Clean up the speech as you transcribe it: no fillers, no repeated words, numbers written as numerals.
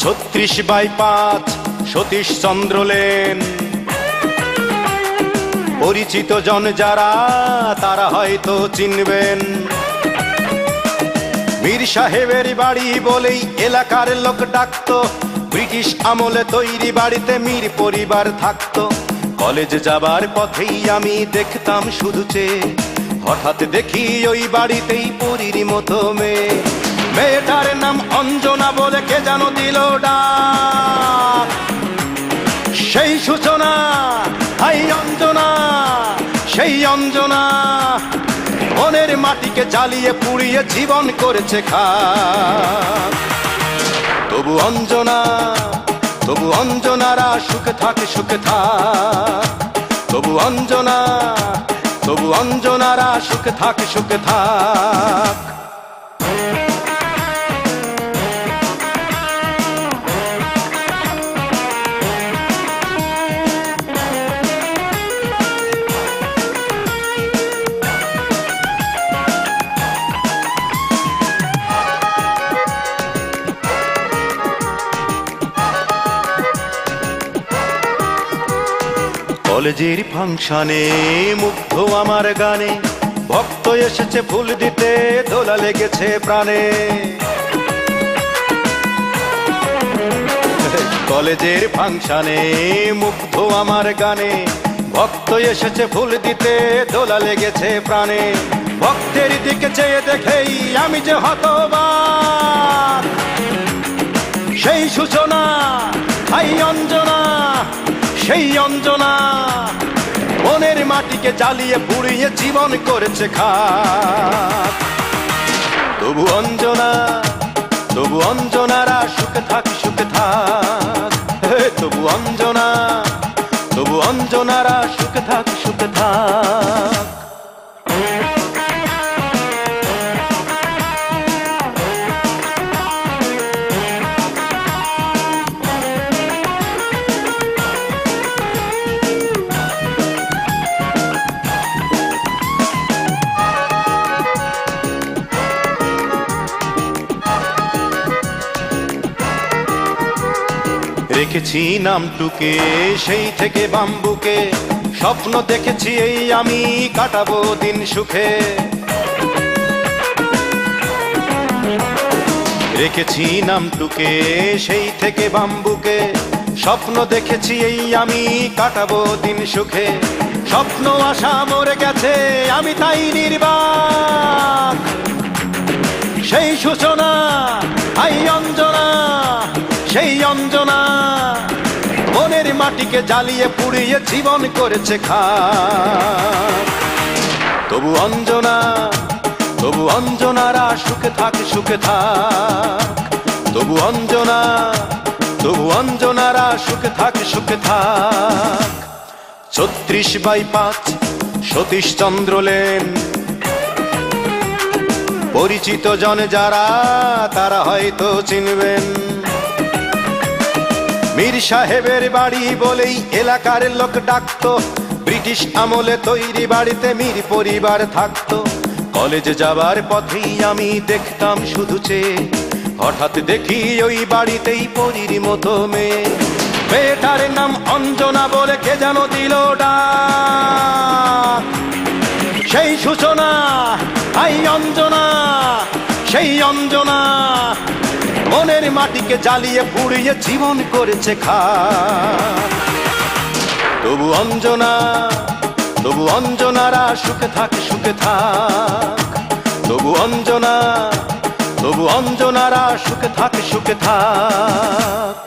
36/5 সতীশ চন্দ্র lane. পরিচিত জন যারা তারা হয়তো চিনবেন। মীর সাহেবের বাড়ি বলেই এলাকার লোক ডাকতো। ব্রিটিশ আমলে তৈরি বাড়িতে মীর পরিবার থাকতো। কলেজ যাবার পথেই আমি দেখতাম শুধু চেয়ে, হঠাৎ দেখি ওই বাড়িতেই পরীর মতো মেয়ে। মেয়েটার নাম অঞ্জনা বলে কে যেন দিল ডাক। সেই সূচনা, হাই অঞ্জনা, সেই অঞ্জনা মনের মাটিকে জ্বালিয়ে পুড়িয়ে জীবন করেছে খাক। তবু অঞ্জনা, তবু অঞ্জনারা সুখে থাকে, সুখে থাক। তবু অঞ্জনা, তবু অঞ্জনারা সুখে থাকে, সুখে থাক। কলেজের ফাংশনে মুগ্ধ আমার গানে, ভক্ত এসেছে ফুল দিতে, দোলা লেগেছে প্রাণে। কলেজের ফাংশনে মুগ্ধ আমার গানে, ভক্ত এসেছে ফুল দিতে, দোলা লেগেছে প্রাণে। ভক্তের দিকে চেয়ে দেখেই আমি যে হতবাক। সেই সূচনা, হাই অঞ্জনা, সেই অঞ্জনা মনের মাটিকে জ্বালিয়ে পুড়িয়ে জীবন করেছে খাক। তবু অঞ্জনা, তবু অঞ্জনারা সুখে থাক, সুখে থাক। তবু অঞ্জনা, তবু অঞ্জনারা সুখে থাক, সুখে থাক। রেখেছি নামটুকে সেই থেকে বাম্বুকে, স্বপ্ন দেখেছি এই আমি কাটাবো দিন সুখে। রেখেছি নামটুকে সেই থেকে বাম্বুকে, স্বপ্ন দেখেছি এই আমি কাটাবো দিন সুখে। স্বপ্ন আশা মরে গেছে আমি তাই নির্বাক। সেই সূচনা, হাই অঞ্জনা, সেই অঞ্জনা মনের মাটিকে জ্বালিয়ে পুড়িয়ে জীবন করেছে খাক। তবু অঞ্জনা, তবু অঞ্জনারা সুখে থাক, সুখে থাক। তবু অঞ্জনা, তবু অঞ্জনারা সুখে থাক, সুখে থাক। 36/5 সতীশ চন্দ্র লেন। পরিচিত জন যারা তারা হয়তো চিনবেন। মীর সাহেবের বাড়ি বলেই এলাকার লোক ডাকতো। ব্রিটিশ আমলে তৈরি বাড়িতে মীর পরিবার থাকতো। কলেজ যাবার পথেই আমি দেখতাম শুধু চেয়ে, হঠাৎ দেখি ওই বাড়িতেই পরীর মতো মেয়ে। মেয়েটার নাম অঞ্জনা বলে কে যেন দিল ডাক। সেই সূচনা, হাই অঞ্জনা, সেই অঞ্জনা মনের মাটিকে জ্বালিয়ে পুড়িয়ে জীবন করেছে খাক। তবু অঞ্জনা, তবু অঞ্জনারা সুখে থাক, সুখে থাক। তবু অঞ্জনা, তবু অঞ্জনারা সুখে থাক, সুখে থাক।